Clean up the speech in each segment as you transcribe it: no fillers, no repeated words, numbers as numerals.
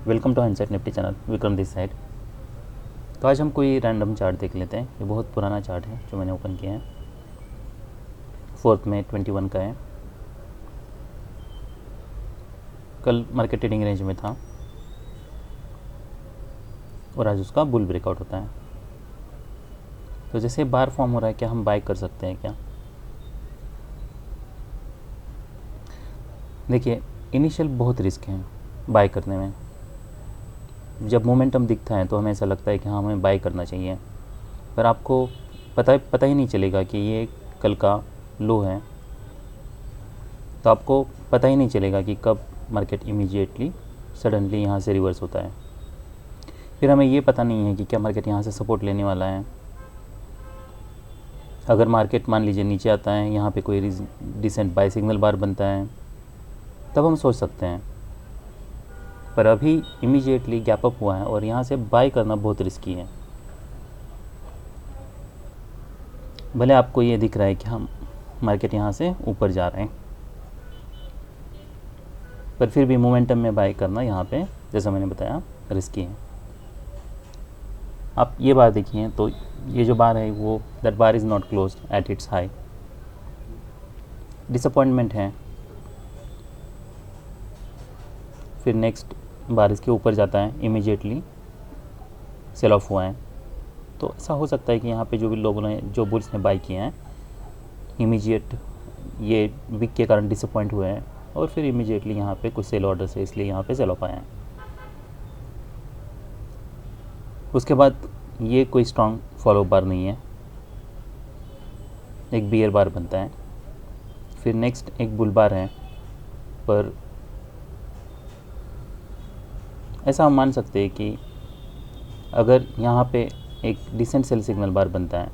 Welcome to hindsight Nifty channel, Vikram this side. तो आज हम कोई रैंडम चार्ट देख लेते हैं। ये बहुत पुराना चार्ट है जो मैंने ओपन किया है, 4 मई 21 का है। कल मार्केट ट्रेडिंग रेंज में था और आज उसका बुल ब्रेकआउट होता है। तो जैसे बार फॉर्म हो रहा है, क्या हम बाय कर सकते हैं क्या? देखिए, इनिशियल बहुत रिस्क हैं बाय करने में। जब मोमेंटम दिखता है तो हमें ऐसा लगता है कि हाँ, हमें बाय करना चाहिए, पर आपको पता ही नहीं चलेगा कि ये कल का लो है। तो आपको पता ही नहीं चलेगा कि कब मार्केट इमीडिएटली सडनली यहाँ से रिवर्स होता है। फिर हमें ये पता नहीं है कि क्या मार्केट यहाँ से सपोर्ट लेने वाला है। अगर मार्केट मान लीजिए नीचे आता है, यहाँ पे कोई डिसेंट बाय सिग्नल बार बनता है, तब हम सोच सकते हैं। पर अभी इमीडिएटली गैप अप हुआ है और यहाँ से बाय करना बहुत रिस्की है। भले आपको ये दिख रहा है कि हम मार्केट यहाँ से ऊपर जा रहे हैं, पर फिर भी मोमेंटम में बाय करना यहाँ पे, जैसा मैंने बताया, रिस्की है। आप ये बार देखिए, तो ये जो बार है वो that bar is not closed at its high. Disappointment है। फिर नेक्स्ट बार इसके ऊपर जाता है, इमीडिएटली सेल ऑफ हुआ है। तो ऐसा हो सकता है कि यहाँ पे जो भी लोगों ने, जो बुल्स ने बाय किए हैं, इमीडिएट ये वीक के कारण डिसअपॉइंट हुए हैं और फिर इमीडिएटली यहाँ पे कुछ सेल ऑर्डर से इसलिए यहाँ पे सेल ऑफ आए हैं। उसके बाद ये कोई स्ट्रॉन्ग फॉलो बार नहीं है, एक बियर बार बनता है। फिर नेक्स्ट एक बुल बार है, पर ऐसा हम मान सकते हैं कि अगर यहाँ पे एक डिसेंट सेल सिग्नल बार बनता है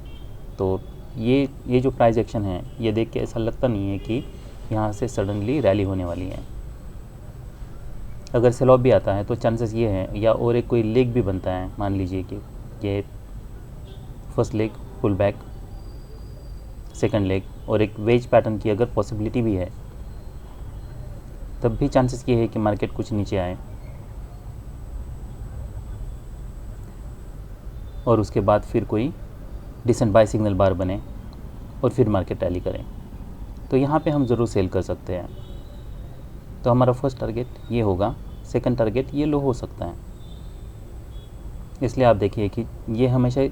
तो ये जो प्राइस एक्शन है, ये देख के ऐसा लगता नहीं है कि यहाँ से सडनली रैली होने वाली है। अगर सेल ऑफ भी आता है तो चांसेस ये है, या और एक कोई लेग भी बनता है, मान लीजिए कि ये first leg pull back, second leg, और एक वेज पैटर्न की अगर पॉसिबिलिटी भी है, तब भी चांसेस ये है कि मार्केट कुछ नीचे आए और उसके बाद फिर कोई डिसेंट बाय सिग्नल बार बने और फिर मार्केट रैली करें। तो यहाँ पे हम ज़रूर सेल कर सकते हैं। तो हमारा फर्स्ट टारगेट ये होगा, सेकंड टारगेट ये लो हो सकता है। इसलिए आप देखिए कि ये हमेशा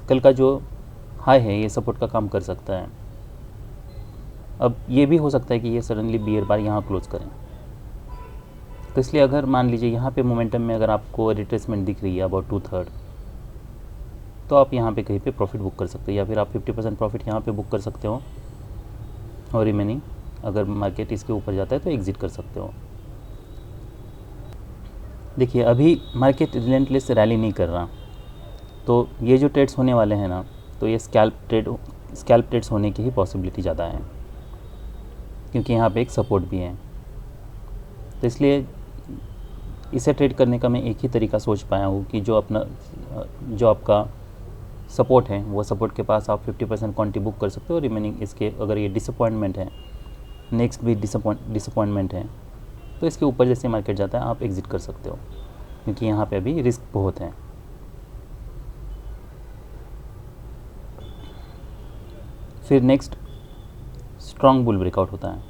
कल का जो हाई है ये सपोर्ट का काम कर सकता है। अब ये भी हो सकता है कि ये सडनली बियर बार यहाँ क्लोज करें। तो इसलिए अगर मान लीजिए यहाँ पे मोमेंटम में अगर आपको रिट्रेसमेंट दिख रही है अबाउट 2/3, तो आप यहाँ पे कहीं पे प्रॉफिट बुक कर सकते हो, या फिर आप 50% प्रॉफिट यहाँ पे बुक कर सकते हो और रिमेनिंग अगर मार्केट इसके ऊपर जाता है तो एग्ज़िट कर सकते हो। देखिए, अभी मार्केट रिलेंटलेस रैली नहीं कर रहा, तो ये जो ट्रेड्स होने वाले हैं ना, तो ये स्कैल्प ट्रेड्स होने की ही पॉसिबिलिटी ज़्यादा है, क्योंकि यहाँ पे एक सपोर्ट भी है। तो इसलिए इसे ट्रेड करने का मैं एक ही तरीका सोच पाया हूँ कि जो आपका सपोर्ट है, वो सपोर्ट के पास आप 50% क्वांटिटी बुक कर सकते हो। रिमेनिंग इसके, अगर ये डिसअपॉइंटमेंट है, नेक्स्ट भी डिसअपॉइंटमेंट है, तो इसके ऊपर जैसे मार्केट जाता है आप एग्ज़िट कर सकते हो, क्योंकि यहाँ पे अभी रिस्क बहुत है। फिर नेक्स्ट स्ट्रॉन्ग बुल ब्रेकआउट होता है।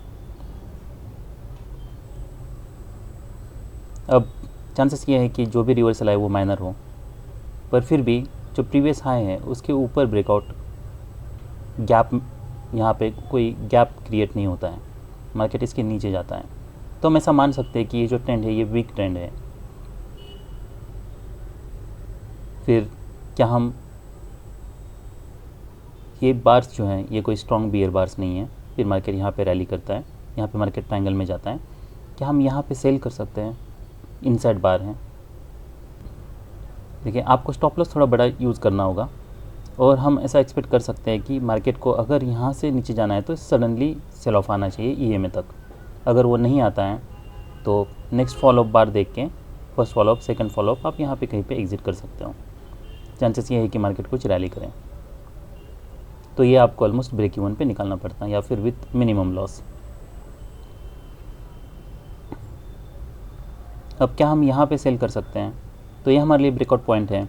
अब चांसेस ये है कि जो भी रिवर्सल आए वो माइनर हो, पर फिर भी जो प्रीवियस हाई है उसके ऊपर ब्रेकआउट गैप, यहाँ पे कोई गैप क्रिएट नहीं होता है, मार्केट इसके नीचे जाता है। तो हम ऐसा मान सकते हैं कि ये जो ट्रेंड है ये वीक ट्रेंड है। फिर क्या हम, ये बार्स जो हैं ये कोई स्ट्रॉन्ग बियर बार्स नहीं है। फिर मार्केट यहाँ पे रैली करता है, यहाँ पे मार्केट ट्रायंगल में जाता है, क्या हम यहाँ पे सेल कर सकते हैं? इनसाइड बार है। देखिए, आपको स्टॉप लॉस थोड़ा बड़ा यूज़ करना होगा, और हम ऐसा एक्सपेक्ट कर सकते हैं कि मार्केट को अगर यहाँ से नीचे जाना है तो सडनली सेल ऑफ आना चाहिए ईएमए तक। अगर वो नहीं आता है तो नेक्स्ट फॉलोअप बार देख के, फर्स्ट फॉलोअप, सेकंड फॉलोअप, आप यहाँ पे कहीं पे एग्ज़िट कर सकते हो। चांसेस ये है कि मार्केट कुछ रैली करें, तो ये आपको ऑलमोस्ट ब्रेक इवन पे निकालना पड़ता है, या फिर विथ मिनिमम लॉस। अब क्या हम यहाँ पे सेल कर सकते हैं? तो ये हमारे लिए ब्रेकआउट पॉइंट है।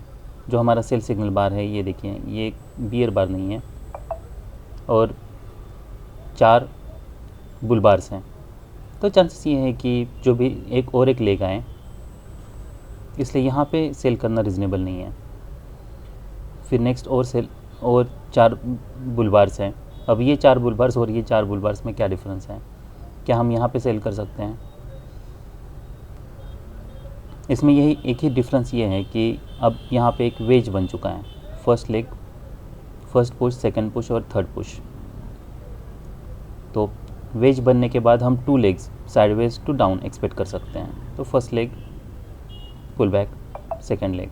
जो हमारा सेल सिग्नल बार है, ये देखिए, ये बियर बार नहीं है और 4 बुल बार्स हैं। तो चांसेस ये है कि जो भी एक लेग आए, इसलिए यहाँ पे सेल करना रीज़नेबल नहीं है। फिर नेक्स्ट और 4 बुल बार्स हैं। अब ये 4 बुल बार्स और ये 4 बुल बार्स में क्या डिफरेंस है? क्या हम यहाँ पे सेल कर सकते हैं? इसमें यही एक ही डिफरेंस ये है कि अब यहाँ पे एक वेज बन चुका है। First leg, first push, second push और थर्ड पुश। तो वेज बनने के बाद हम 2 legs sideways to down expect कर सकते हैं। तो first leg pull back, second leg.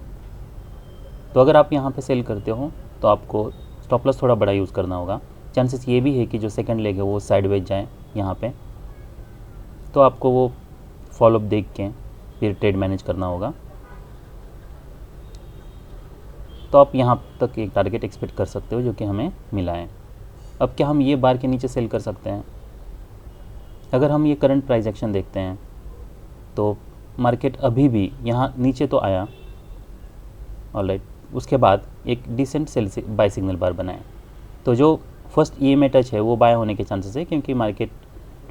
तो अगर आप यहाँ पे सेल करते हो तो आपको स्टॉप लॉस थोड़ा बड़ा यूज़ करना होगा। चांसेस ये भी है कि जो सेकंड लेग है वो साइडवेज जाए यहाँ पे, तो आपको वो फॉलोअप देख के फिर ट्रेड मैनेज करना होगा। तो आप यहाँ तक एक टारगेट एक्सपेक्ट कर सकते हो जो कि हमें मिला है। अब क्या हम ये बार के नीचे सेल कर सकते हैं? अगर हम ये करंट प्राइस एक्शन देखते हैं तो मार्केट अभी भी यहाँ नीचे तो आया, ऑलराइट, उसके बाद एक डिसेंट सेल बाय सिग्नल बार बनाए। तो जो फर्स्ट EMA टच है वो बाय होने के चांसेस है, क्योंकि मार्केट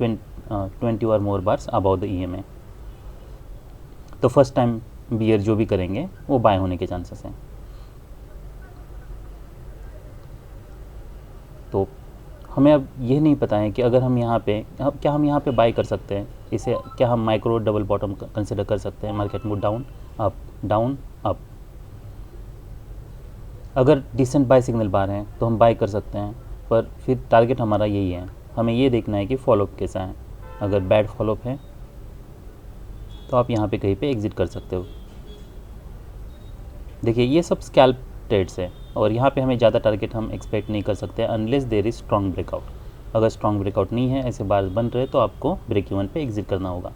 20 और मोर बार्स अबाउ द EMA। तो फर्स्ट टाइम बियर जो भी करेंगे वो बाय होने के चांसेस हैं। तो हमें अब ये नहीं पता है कि अगर हम यहाँ पे क्या हम यहाँ पे बाय कर सकते हैं इसे? क्या हम माइक्रो डबल बॉटम कंसिडर कर सकते हैं? Market move down up. अगर डिसेंट बाय सिग्नल बार हैं तो हम बाय कर सकते हैं, पर फिर टारगेट हमारा यही है। हमें ये देखना है कि फॉलोअप कैसा है। अगर बैड फॉलोअप है तो आप यहाँ पे कहीं पे एग्जिट कर सकते हो। देखिए, ये सब स्कैल्प ट्रेड्स है और यहाँ पे हमें ज़्यादा टारगेट हम एक्सपेक्ट नहीं कर सकते unless there is strong breakout. अगर स्ट्रॉन्ग ब्रेकआउट नहीं है, ऐसे बार बन रहे, तो आपको ब्रेक इवन पे एग्जिट करना होगा।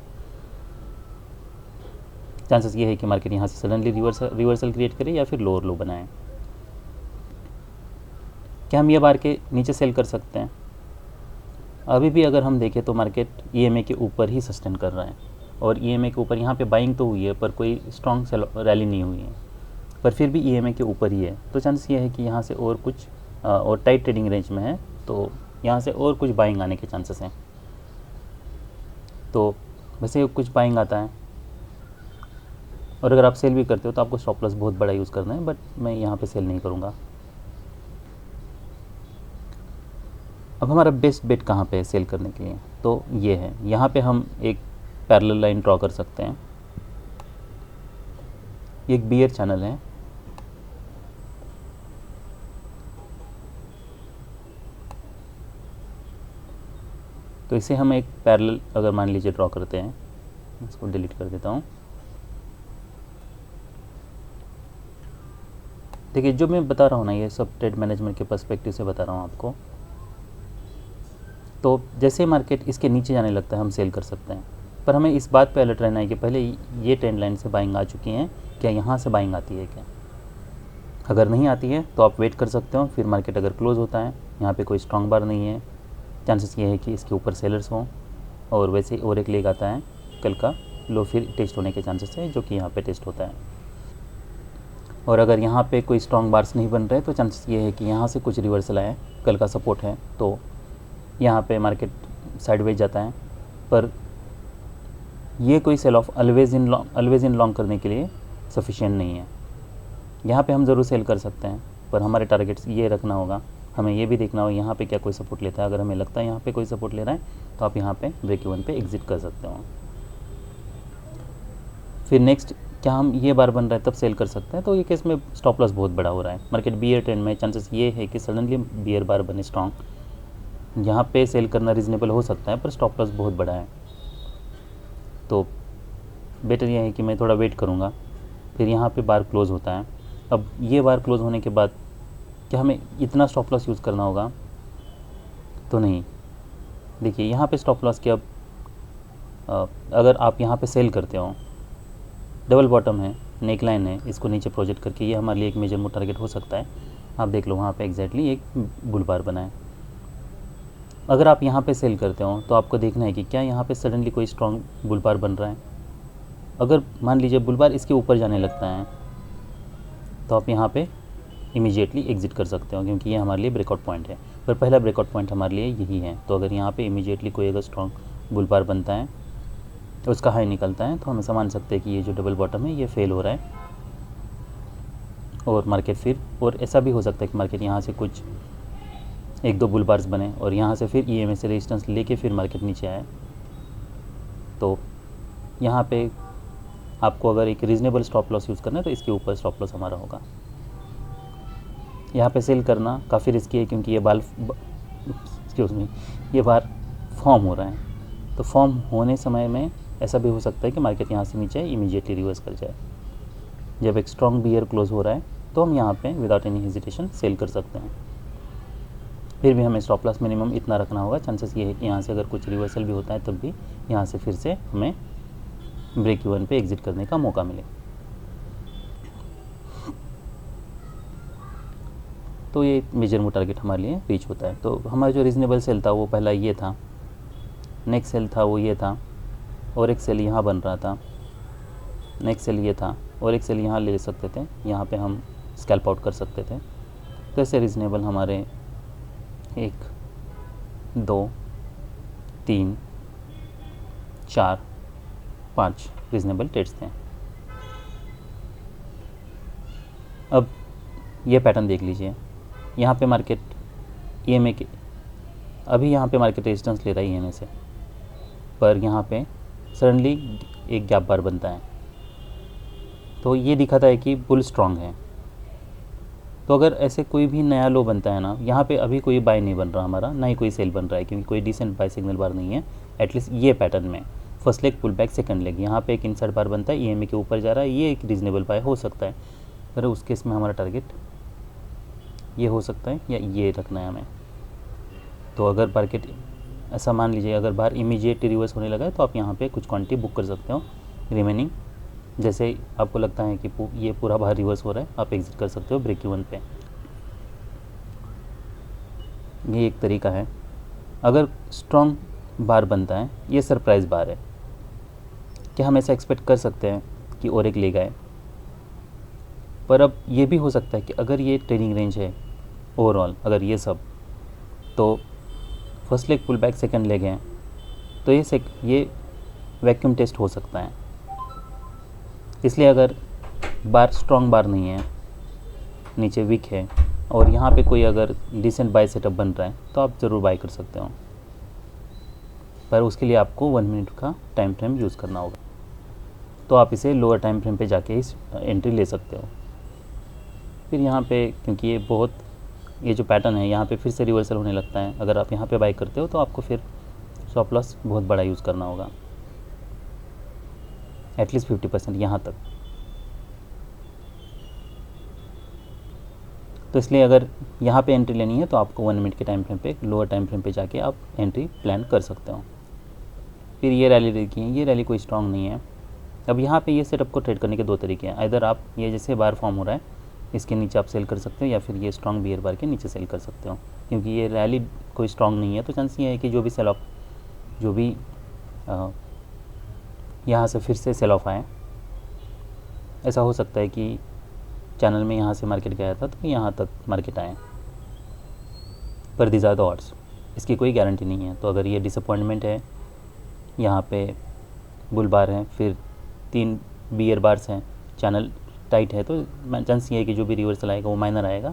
चांसेस ये है कि मार्केट यहाँ से सडनली रिवर्सल क्रिएट करे या फिर लोअर लो बनाए। क्या हम ये बार के नीचे सेल कर सकते हैं? अभी भी अगर हम देखें तो मार्केट EMA के ऊपर ही सस्टेन कर रहा है और EMA के ऊपर यहाँ पे बाइंग तो हुई है पर कोई स्ट्रॉन्ग रैली नहीं हुई है, पर फिर भी EMA के ऊपर ही है। तो चांस ये है कि यहाँ से और कुछ और टाइट ट्रेडिंग रेंज में है, तो यहाँ से और कुछ बाइंग आने के चांसेस हैं। तो वैसे कुछ बाइंग आता है और अगर आप सेल भी करते हो तो आपको स्टॉप लॉस बहुत बड़ा यूज़ करना है, बट मैं यहाँ पे सेल नहीं करूँगा। अब हमारा बेस्ट बेट कहाँ पे है सेल करने के लिए? तो ये है, यहाँ पे हम एक पैरेलल लाइन ड्रॉ कर सकते हैं। ये एक बियर चैनल है, तो इसे हम एक पैरेलल अगर मान लीजिए ड्रॉ करते हैं, इसको डिलीट कर देता हूँ। देखिए, जो मैं बता रहा हूँ ना, ये सब ट्रेड मैनेजमेंट के पर्सपेक्टिव से बता रहा हूँ आपको। तो जैसे मार्केट इसके नीचे जाने लगता है हम सेल कर सकते हैं, पर हमें इस बात पे अलर्ट रहना है कि पहले ये ट्रेंड लाइन से बाइंग आ चुकी हैं, क्या यहाँ से बाइंग आती है क्या? अगर नहीं आती है तो आप वेट कर सकते हो। फिर मार्केट अगर क्लोज़ होता है, यहाँ पे कोई स्ट्रॉन्ग बार नहीं है, चांसेस ये है कि इसके ऊपर सेलर्स हों और वैसे और एक लेग आता है कल का लो, फिर टेस्ट होने के चांसेस है, जो कि यहाँ पे टेस्ट होता है। और अगर यहाँ पे कोई स्ट्रॉन्ग बार्स नहीं बन रहे तो चांसेस ये है कि यहाँ से कुछ रिवर्सल आए, कल का सपोर्ट है, तो यहाँ पे मार्केट साइडवेज जाता है। पर ये कोई sell off always in long करने के लिए सफिशिएंट नहीं है। यहाँ पे हम ज़रूर सेल कर सकते हैं, पर हमारे टारगेट्स ये रखना होगा, हमें ये भी देखना होगा यहाँ पे क्या कोई सपोर्ट लेता है। अगर हमें लगता है यहाँ पे कोई सपोर्ट ले रहा है तो आप यहाँ पे ब्रेक इवन पे एग्जिट कर सकते हो। फिर नेक्स्ट, क्या हम ये बार बन रहा है तब सेल कर सकते हैं? तो ये केस में स्टॉप लॉस बहुत बड़ा हो रहा है। मार्केट बियर ट्रेंड में चांसेस ये है कि सडनली बियर बार बने स्ट्रॉन्ग, यहाँ पे सेल करना रीज़नेबल हो सकता है, पर स्टॉप लॉस बहुत बड़ा है। तो बेटर ये है कि मैं थोड़ा वेट करूँगा। फिर यहाँ पे बार क्लोज़ होता है। अब ये बार क्लोज़ होने के बाद क्या हमें इतना स्टॉप लॉस यूज़ करना होगा? तो नहीं। देखिए, यहाँ पे स्टॉप लॉस के अब अगर आप यहाँ पे सेल करते हो, डबल बॉटम है, नेक लाइन है, इसको नीचे प्रोजेक्ट करके ये हमारे लिए एक मेजर मूव टारगेट हो सकता है। आप देख लो वहाँ पे एग्जैक्टली एक बुल बार बना है। अगर आप यहाँ पे सेल करते हो तो आपको देखना है कि क्या यहाँ पे सडनली कोई स्ट्रॉन्ग बुल बार बन रहा है। अगर मान लीजिए बुल बार इसके ऊपर जाने लगता है तो आप यहाँ पे इमीडिएटली एग्जिट कर सकते हो, क्योंकि ये हमारे लिए ब्रेकआउट पॉइंट है। पर पहला ब्रेकआउट पॉइंट हमारे लिए यही है। तो अगर यहाँ पे इमीडिएटली कोई अगर स्ट्रॉन्ग बुल बार बनता है तो उसका हाई निकलता है, तो हम ऐसा मान सकते हैं कि ये जो डबल बॉटम है ये फेल हो रहा है और मार्केट फिर, और ऐसा भी हो सकता है कि मार्केट यहाँ से कुछ 1-2 बुल बार्स बने और यहाँ से फिर EMA से रेजिस्टेंस लेके फिर मार्केट नीचे आए। तो यहाँ पे आपको अगर एक रीज़नेबल स्टॉप लॉस यूज़ करना है तो इसके ऊपर स्टॉप लॉस हमारा होगा। यहाँ पे सेल करना काफ़ी रिस्की है, क्योंकि ये ये बार फॉर्म हो रहा है। तो फॉर्म होने समय में ऐसा भी हो सकता है कि मार्केट यहाँ से नीचे इमीडिएटली रिवर्स कर जाए। जब एक स्ट्रॉन्ग बियर क्लोज हो रहा है तो हम यहाँ पे विदाउट एनी हेजिटेशन सेल कर सकते हैं। फिर भी हमें स्टॉप लॉस मिनिमम इतना रखना होगा। चांसेस ये है कि यहाँ से अगर कुछ रिवर्सल भी होता है तब भी यहाँ से फिर से हमें ब्रेक इवन पे एग्जिट करने का मौका मिले। तो ये मेजर मूव टारगेट हमारे लिए रीच होता है। तो हमारा जो रीज़नेबल सेल था वो पहला ये था, नेक्स्ट सेल था वो ये था, और एक सेल यहाँ बन रहा था, नेक्स्ट सेल ये था, और एक सेल यहाँ ले सकते थे, यहाँ पे हम स्कैल्प आउट कर सकते थे। तो ऐसे रीज़नेबल हमारे 1, 2, 3, 4, 5 रीज़नेबल ट्रेड्स थे। अब ये पैटर्न देख लीजिए, यहाँ पे मार्केट EMA के अभी यहाँ पे मार्केट रेजिस्टेंस ले रहा है EMA से, पर यहाँ पे सडनली एक गैप बार बनता है। तो ये दिखाता है कि बुल स्ट्रॉन्ग है। तो अगर ऐसे कोई भी नया लो बनता है ना, यहाँ पे अभी कोई बाय नहीं बन रहा हमारा, ना ही कोई सेल बन रहा है, क्योंकि कोई डिसेंट बाय सिग्नल बार नहीं है एटलीस्ट ये पैटर्न में। First leg pull back, second leg यहाँ पे एक इनसाइड बार बनता है, EMA के ऊपर जा रहा है, ये एक रीज़नेबल बाय हो सकता है। पर उस केस में हमारा टारगेट ये हो सकता है या ये रखना है हमें। तो अगर मार्केट ऐसा मान लीजिए अगर बाहर इमीडिएट रिवर्स होने लगा है तो आप यहाँ पे कुछ क्वांटिटी बुक कर सकते हो रिमेनिंग। जैसे आपको लगता है कि ये पूरा बाहर रिवर्स हो रहा है, आप एग्जिट कर सकते हो ब्रेक इवन पे। ये एक तरीका है। अगर स्ट्रॉन्ग बार बनता है, ये सरप्राइज़ बार है, क्या हम ऐसा एक्सपेक्ट कर सकते हैं कि और एक ले गए। पर अब ये भी हो सकता है कि अगर ये ट्रेडिंग रेंज है ओवरऑल, अगर ये सब, तो first leg pull back, second leg है, तो ये वैक्यूम टेस्ट हो सकता है। इसलिए अगर बार स्ट्रॉन्ग बार नहीं है, नीचे वीक है, और यहाँ पे कोई अगर डिसेंट बाय सेटअप बन रहा है तो आप ज़रूर बाय कर सकते हो। पर उसके लिए आपको 1 मिनट का टाइम फ्रेम यूज़ करना होगा। तो आप इसे लोअर टाइम फ्रेम पे जाके इस एंट्री ले सकते हो। फिर यहाँ पे क्योंकि ये जो पैटर्न है यहाँ पे फिर से रिवर्सल होने लगता है, अगर आप यहाँ पे बाय करते हो तो आपको फिर स्टॉप लॉस बहुत बड़ा यूज़ करना होगा, एटलीस्ट 50% यहाँ तक। तो इसलिए अगर यहाँ पे एंट्री लेनी है तो आपको 1 मिनट के टाइम फ्रेम पे, लोअर टाइम फ्रेम पे जाके आप एंट्री प्लान कर सकते हो। फिर ये रैली देखिए, ये रैली कोई स्ट्रॉन्ग नहीं है। अब यहाँ पे ये सेटअप को ट्रेड करने के 2 तरीके हैं। इधर आप ये जैसे बार फॉर्म हो रहा है इसके नीचे आप सेल कर सकते हो, या फिर ये स्ट्रॉन्ग बियर बार के नीचे सेल कर सकते हो। क्योंकि ये रैली कोई स्ट्रॉन्ग नहीं है तो चांस ये है कि जो भी सेल ऑफ, जो भी यहाँ से फिर से सेल ऑफ आए, ऐसा हो सकता है कि चैनल में यहाँ से मार्केट गया था तो यहाँ तक मार्केट आए, पर दी ज़्यादा ऑड्स, इसकी कोई गारंटी नहीं है। तो अगर ये डिसअपॉइंटमेंट है, यहाँ पे बुल बार है, फिर 3 बियर बार्स हैं, चैनल टाइट है, तो चांस ये है कि जो भी रिवर्सल आएगा वो माइनर आएगा।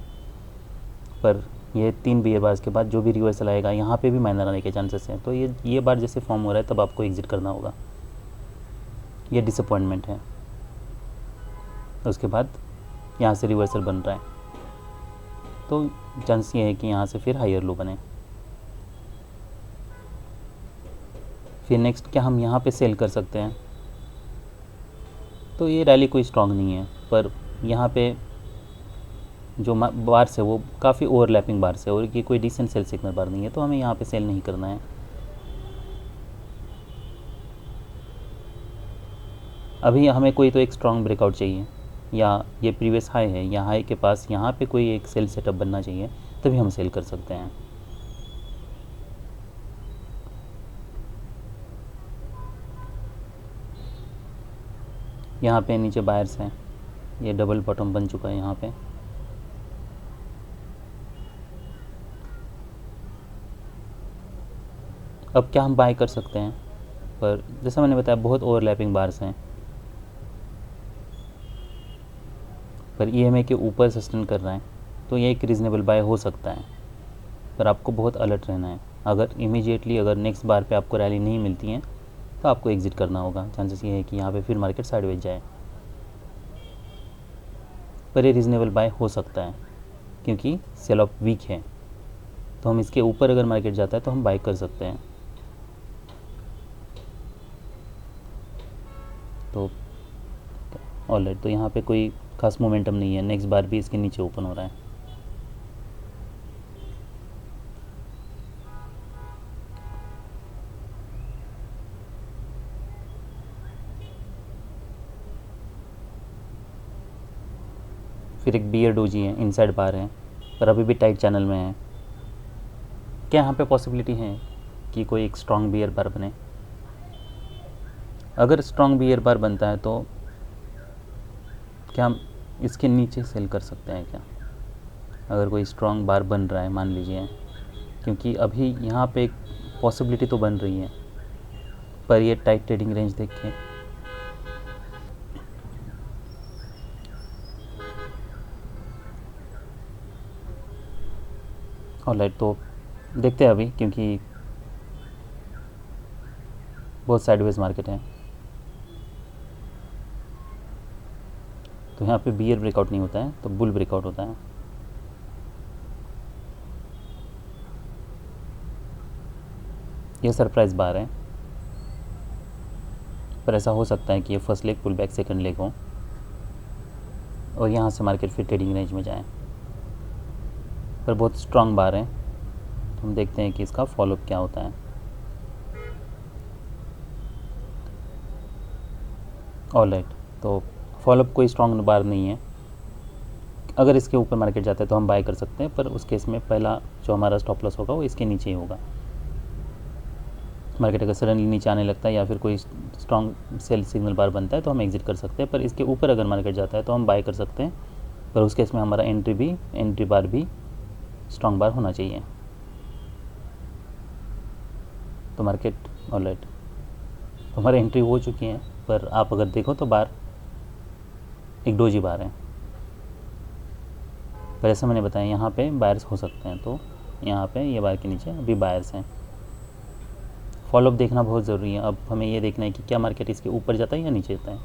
पर ये 3 बियर बार्स के बाद जो भी रिवर्सल आएगा यहाँ पे भी माइनर आने के चांसेस हैं। तो ये बार जैसे फॉर्म हो रहा है तब आपको एग्जिट करना होगा। ये डिसअपॉइंटमेंट है। उसके बाद यहाँ से रिवर्सल बन रहा है तो चांस ये है कि यहाँ से फिर हायर लो बने। फिर नेक्स्ट क्या हम यहाँ पे सेल कर सकते हैं। तो ये रैली कोई स्ट्रॉन्ग नहीं है, पर यहाँ पे जो बार्स है वो काफ़ी ओवरलैपिंग बार्स है और ये कोई डिसेंट सेल सिग्नल बार नहीं है, तो हमें यहाँ पे सेल नहीं करना है। अभी हमें कोई तो एक स्ट्रॉन्ग ब्रेकआउट चाहिए, या ये प्रीवियस हाई है, या हाई के पास यहाँ पे कोई एक सेल सेटअप बनना चाहिए, तभी हम सेल कर सकते हैं। यहाँ पे नीचे बायर्स हैं, ये डबल बॉटम बन चुका है यहाँ पे। अब क्या हम बाय कर सकते हैं, पर जैसा मैंने बताया बहुत ओवरलैपिंग बार्स हैं, पर ईएमए के ऊपर सस्टेन कर रहा है, तो ये एक रीज़नेबल बाय हो सकता है, पर आपको बहुत अलर्ट रहना है। अगर इमीडिएटली अगर नेक्स्ट बार पे आपको रैली नहीं मिलती है तो आपको एग्ज़िट करना होगा। चांसेस ये है कि यहाँ पे फिर मार्केट साइडवेज जाए, पर ये रीज़नेबल बाय हो सकता है क्योंकि सेल ऑफ वीक है। तो हम इसके ऊपर अगर मार्केट जाता है तो हम बाय कर सकते हैं। तो ऑलराइट, तो यहाँ पे कोई खास मोमेंटम नहीं है, नेक्स्ट बार भी इसके नीचे ओपन हो रहा है। फिर एक बियर डोजी है, इनसाइड बार है, पर अभी भी टाइट चैनल में है। क्या यहाँ पे पॉसिबिलिटी है कि कोई एक स्ट्रॉन्ग बियर बार बने? अगर स्ट्रॉन्ग बियर बार बनता है तो क्या हम इसके नीचे सेल कर सकते हैं क्या? अगर कोई स्ट्रॉन्ग बार बन रहा है मान लीजिए, क्योंकि अभी यहाँ पे एक पॉसिबिलिटी तो बन रही है, पर ये टाइट ट्रेडिंग रेंज देख के ऑलराइट, तो देखते हैं अभी, क्योंकि बहुत साइडवेज मार्केट है। तो यहाँ पे बियर ब्रेकआउट नहीं होता है तो बुल ब्रेकआउट होता है। ये सरप्राइज बार है, पर ऐसा हो सकता है कि ये first leg pull back, second leg हो और यहाँ से मार्केट फिर ट्रेडिंग रेंज में जाए, पर बहुत स्ट्रांग बार है। तो हम देखते हैं कि इसका फॉलोअप क्या होता है। ऑलराइट, तो फॉलोअप कोई स्ट्रांग बार नहीं है। अगर इसके ऊपर मार्केट जाता है तो हम बाय कर सकते हैं, पर उस केस में पहला जो हमारा स्टॉप लॉस होगा वो इसके नीचे ही होगा। मार्केट अगर सडनली नीचे आने लगता है या फिर कोई स्ट्रॉन्ग सेल सिग्नल बार बनता है तो हम एग्जिट कर सकते हैं, पर इसके ऊपर अगर मार्केट जाता है तो हम बाय कर सकते हैं, पर उस केस में हमारा एंट्री बार भी स्ट्रॉन्ग बार होना चाहिए। तो मार्केट ऑलराइट, तो हमारी एंट्री हो चुकी है, पर आप अगर देखो तो बार एक डोजी बार है। पर ऐसा मैंने बताया यहाँ पे बायर्स हो सकते हैं, तो यहाँ पे ये बार के नीचे अभी बायर्स हैं। फॉलोअप देखना बहुत ज़रूरी है। अब हमें ये देखना है कि क्या मार्केट इसके ऊपर जाता है या नीचे जाता है।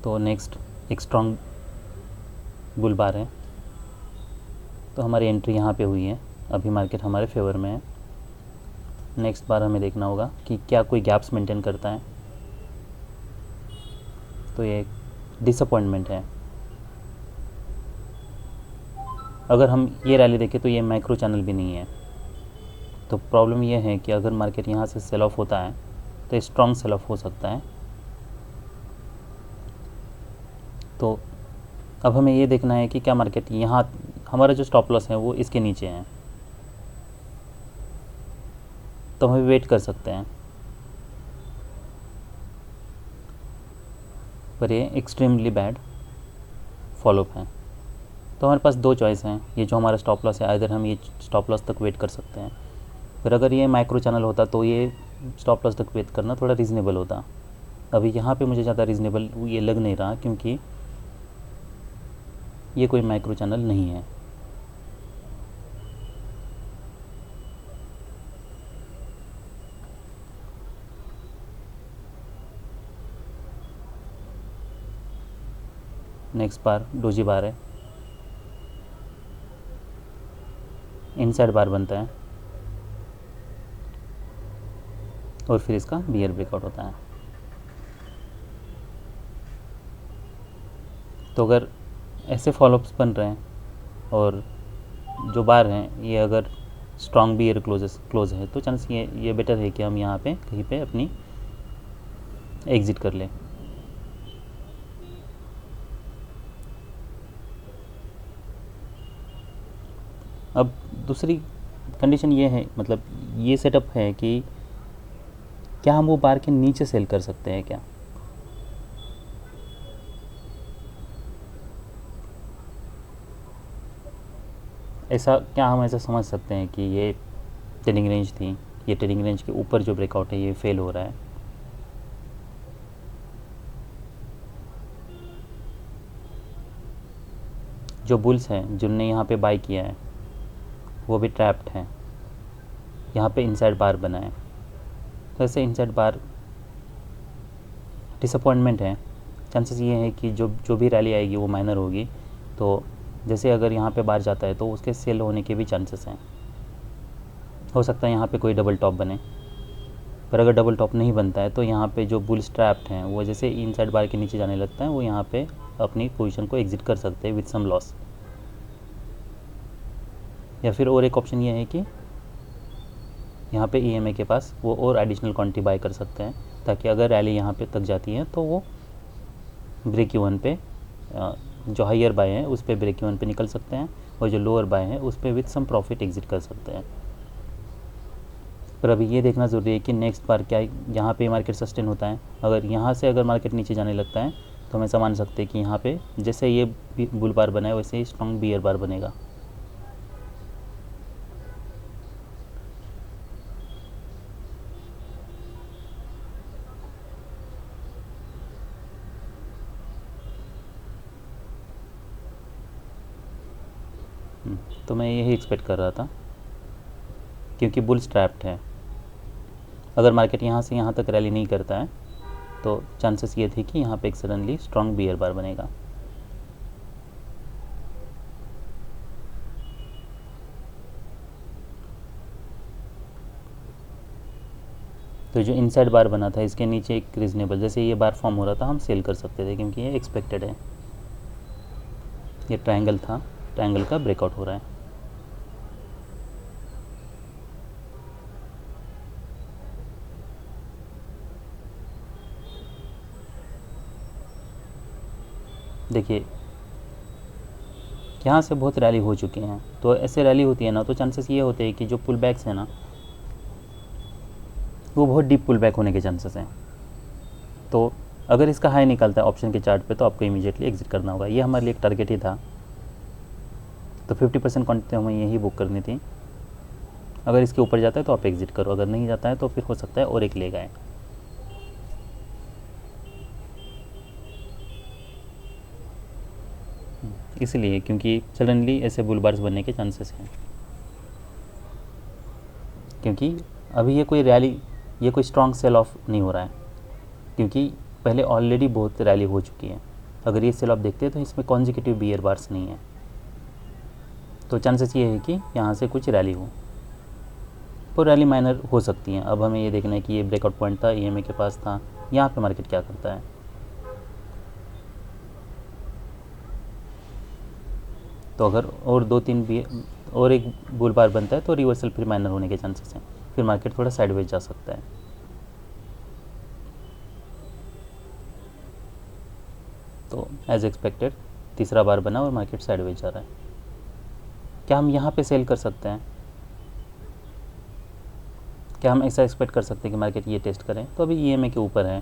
तो नेक्स्ट एक स्ट्रॉन्ग बुल बार है, तो हमारी एंट्री यहाँ पे हुई है, अभी मार्केट हमारे फेवर में है। नेक्स्ट बार हमें देखना होगा कि क्या कोई गैप्स मेंटेन करता है, तो ये डिसअपॉइंटमेंट है। अगर हम ये रैली देखें तो ये मैक्रो चैनल भी नहीं है, तो प्रॉब्लम ये है कि अगर मार्केट यहाँ से सेल ऑफ होता है तो स्ट्रॉन्ग सेल ऑफ हो सकता है। तो अब हमें ये देखना है कि क्या मार्केट यहाँ, हमारा जो स्टॉप लॉस है वो इसके नीचे है, तो हम वेट कर सकते हैं, पर ये एक्सट्रीमली बैड फॉलोअप है। तो हमारे पास दो चॉइस हैं। ये जो हमारा स्टॉप लॉस है, आइदर हम ये स्टॉप लॉस तक वेट कर सकते हैं, फिर अगर ये माइक्रो चैनल होता तो ये स्टॉप लॉस तक वेट करना थोड़ा रीज़नेबल होता। अभी यहाँ पे मुझे ज़्यादा रीज़नेबल ये लग नहीं रहा, क्योंकि ये कोई माइक्रो चैनल नहीं है। नेक्स्ट बार डोजी बार है, इनसाइड बार बनता है और फिर इसका बियर ब्रेकआउट होता है। तो अगर ऐसे फॉलोअप्स बन रहे हैं और जो बार हैं ये अगर स्ट्रॉन्ग बियर क्लोज है, तो चांस ये बेटर है कि हम यहाँ पे कहीं पे अपनी एग्ज़िट कर लें। अब दूसरी कंडीशन ये है, मतलब ये सेटअप है कि क्या हम वो बार के नीचे सेल कर सकते हैं क्या? ऐसा क्या हम ऐसा समझ सकते हैं कि ये ट्रेडिंग रेंज थी, ये ट्रेडिंग रेंज के ऊपर जो ब्रेकआउट है ये फेल हो रहा है, जो बुल्स हैं जिनने यहाँ पे बाय किया है वो भी ट्रैप्ड हैं, यहाँ पे इनसाइड बार बना है। वैसे इनसाइड बार डिसअपॉइंटमेंट है, चांसेस ये हैं कि जो जो भी रैली आएगी वो माइनर होगी। तो जैसे अगर यहाँ पे बार जाता है तो उसके सेल होने के भी चांसेस हैं। हो सकता है यहाँ पे कोई डबल टॉप बने, पर अगर डबल टॉप नहीं बनता है तो यहाँ पे जो बुल्स ट्रैप्ड हैं वो जैसे इनसाइड बार के नीचे जाने लगता है, वो यहाँ पे अपनी पोजीशन को एग्जिट कर सकते हैं विद सम लॉस। या फिर और एक ऑप्शन ये है कि यहाँ पे ईएमए के पास वो और एडिशनल क्वांटिटी बाय कर सकते हैं, ताकि अगर रैली यहाँ पे तक जाती है तो वो ब्रेक इवन पे जो हायर बाय हैं उस पर ब्रेक इवन पे निकल सकते हैं, और जो लोअर बाय हैं उस पर विद सम प्रॉफिट एग्जिट कर सकते हैं। पर अभी ये देखना ज़रूरी है कि नेक्स्ट बार क्या यहाँ पे मार्केट सस्टेन होता है। अगर यहाँ से अगर मार्केट नीचे जाने लगता है तो हम ऐसा मान सकते हैं कि यहाँ पे जैसे ये बुल बार बना है वैसे ही स्ट्रॉन्ग बियर बार बनेगा। तो मैं यही एक्सपेक्ट कर रहा था, क्योंकि बुल्स ट्रैप्ड है। अगर मार्केट यहाँ से यहाँ तक रैली नहीं करता है तो चांसेस ये थे कि यहाँ पे एक सडनली स्ट्रॉन्ग बियर बार बनेगा। तो जो इनसाइड बार बना था इसके नीचे एक रीजनेबल, जैसे ये बार फॉर्म हो रहा था हम सेल कर सकते थे, क्योंकि ये एक्सपेक्टेड है। ये ट्रायंगल था, ट्रायंगल का ब्रेकआउट हो रहा है। देखिए यहाँ से बहुत रैली हो चुकी हैं, तो ऐसे रैली होती है ना तो चांसेस ये होते हैं कि जो पुल बैक्स हैं ना वो बहुत डीप पुल बैक होने के चांसेस हैं। तो अगर इसका हाई निकलता है ऑप्शन के चार्ट पे तो आपको इमीडिएटली एग्जिट करना होगा। ये हमारे लिए एक टारगेट ही था, तो 50% क्वांटिटी हमें यही बुक करनी थी। अगर इसके ऊपर जाता है तो आप एग्जिट करो, अगर नहीं जाता है तो फिर हो सकता है और एक ले गए। इसलिए क्योंकि सडनली ऐसे बुल बार्स बनने के चांसेस हैं, क्योंकि अभी ये कोई रैली, ये कोई स्ट्रॉन्ग सेल ऑफ नहीं हो रहा है, क्योंकि पहले ऑलरेडी बहुत रैली हो चुकी है। अगर ये सेल ऑफ देखते हैं तो इसमें कॉन्जिक्यूटिव बियर बार्स नहीं है, तो चांसेस ये है कि यहाँ से कुछ रैली हो, तो रैली माइनर हो सकती हैं। अब हमें ये देखना है कि ये ब्रेकआउट पॉइंट था, ईएमए के पास था, यहाँ पे मार्केट क्या करता है। तो अगर और 2-3 भी और एक बुल बार बनता है तो रिवर्सल फिर माइनर होने के चांसेस हैं, फिर मार्केट थोड़ा साइडवेज जा सकता है। तो एज एक्सपेक्टेड तीसरा बार बना और मार्केट साइडवेज जा रहा है। क्या हम यहाँ पे सेल कर सकते हैं? क्या हम ऐसा एक्सपेक्ट कर सकते हैं कि मार्केट ये टेस्ट करें? तो अभी ईएमए के ऊपर है,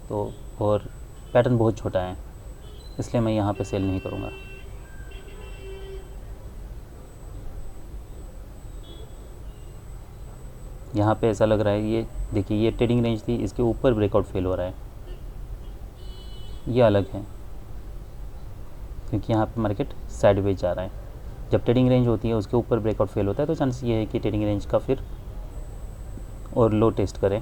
तो और पैटर्न बहुत छोटा है, इसलिए मैं यहाँ पे सेल नहीं करूँगा। यहाँ पे ऐसा लग रहा है, ये देखिए ये ट्रेडिंग रेंज थी, इसके ऊपर ब्रेकआउट फेल हो रहा है, ये अलग है, क्योंकि यहाँ पे मार्केट साइडवेज जा रहा है। जब ट्रेडिंग रेंज होती है उसके ऊपर ब्रेकआउट फेल होता है तो चांस ये है कि ट्रेडिंग रेंज का फिर और लो टेस्ट करें।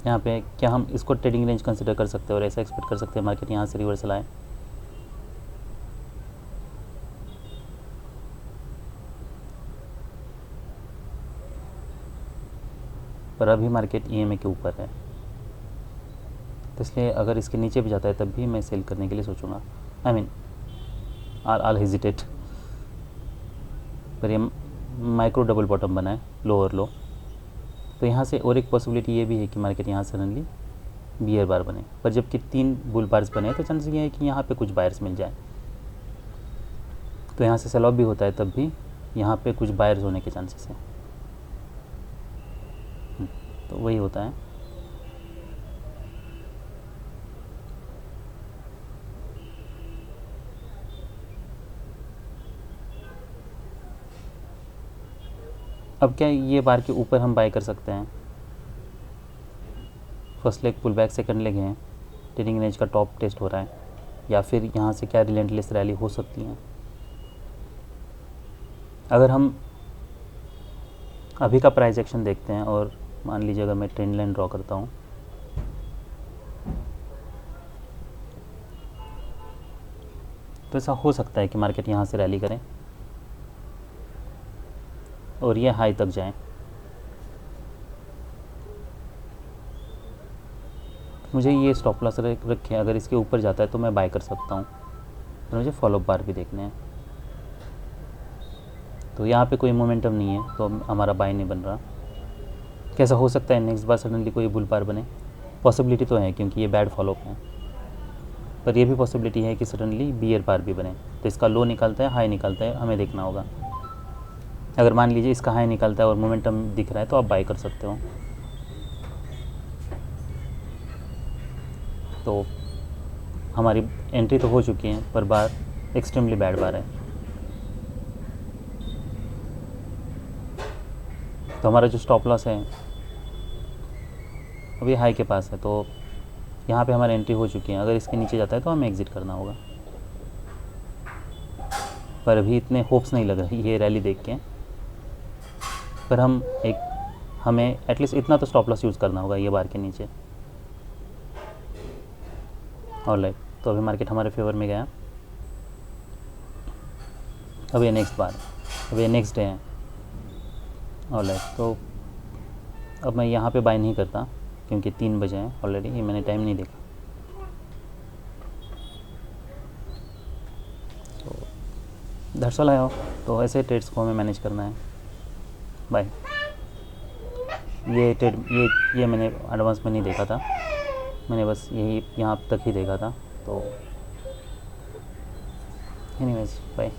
यहाँ पे क्या हम इसको ट्रेडिंग रेंज कंसिडर कर सकते हैं और ऐसा एक्सपेक्ट कर सकते हैं मार्केट यहाँ से रिवर्सल आए? पर अभी मार्केट ईएमए के ऊपर है, तो इसलिए अगर इसके नीचे भी जाता है तब भी मैं सेल करने के लिए सोचूंगा। I mean all hesitate. पर ये माइक्रो डबल बॉटम बना है, लो और लो, तो यहाँ से और एक पॉसिबिलिटी ये भी है कि मार्केट यहाँ सडनली बियर बार बने। पर जबकि 3 बुल बार्स बने तो चांस ये है कि यहाँ पे कुछ बायर्स मिल जाए, तो यहाँ से सेल ऑफ भी होता है तब भी यहाँ पे कुछ बायर्स होने के चांसेस हैं। तो वही होता है। अब क्या ये बार के ऊपर हम बाय कर सकते हैं। First leg pull back, second leg है, ट्रेडिंग रेंज का टॉप टेस्ट हो रहा है, या फिर यहाँ से क्या रिलेंटलेस रैली हो सकती है। अगर हम अभी का प्राइस एक्शन देखते हैं और मान लीजिए अगर मैं ट्रेंड लाइन ड्रॉ करता हूँ, तो ऐसा हो सकता है कि मार्केट यहाँ से रैली करें और ये हाई तक जाए। मुझे ये स्टॉप लॉस रखे, अगर इसके ऊपर जाता है तो मैं बाय कर सकता हूँ, और मुझे फॉलो अप बार भी देखने हैं। तो यहाँ पे कोई मोमेंटम नहीं है तो हमारा बाय नहीं बन रहा। कैसा हो सकता है नेक्स्ट बार सडनली कोई बुल बार बने? पॉसिबिलिटी तो है, क्योंकि ये बैड फॉलो अप है, पर ये भी पॉसिबिलिटी है कि सडनली बियर बार भी बने। तो इसका लो निकलता है, हाई निकलता है, हमें देखना होगा। अगर मान लीजिए इसका हाई निकलता है और मोमेंटम दिख रहा है तो आप बाय कर सकते हो। तो हमारी एंट्री तो हो चुकी है, पर बार एक्सट्रीमली बैड बार है। तो हमारा जो स्टॉप लॉस है अभी हाई के पास है, तो यहाँ पे हमारी एंट्री हो चुकी है। अगर इसके नीचे जाता है तो हमें एग्ज़िट करना होगा, पर अभी इतने होप्स नहीं लग रही ये रैली देख के। पर हमें एटलीस्ट इतना तो स्टॉप लॉस यूज़ करना होगा ये बार के नीचे। ऑलराइट, तो अभी मार्केट हमारे फेवर में गया। अब ये नेक्स्ट बार, अब ये नेक्स्ट डे है। ऑलराइट, तो अब मैं यहाँ पे बाय नहीं करता क्योंकि 3 बजे हैं ऑलरेडी, ये मैंने टाइम नहीं देखा। तो दैट्स ऑल आई होप। तो ऐसे ट्रेड्स को हमें मैनेज करना है। बाय। ये ट्रेड ये मैंने एडवांस में नहीं देखा था, मैंने बस यही यहाँ तक ही देखा था। तो एनीवेज बाय।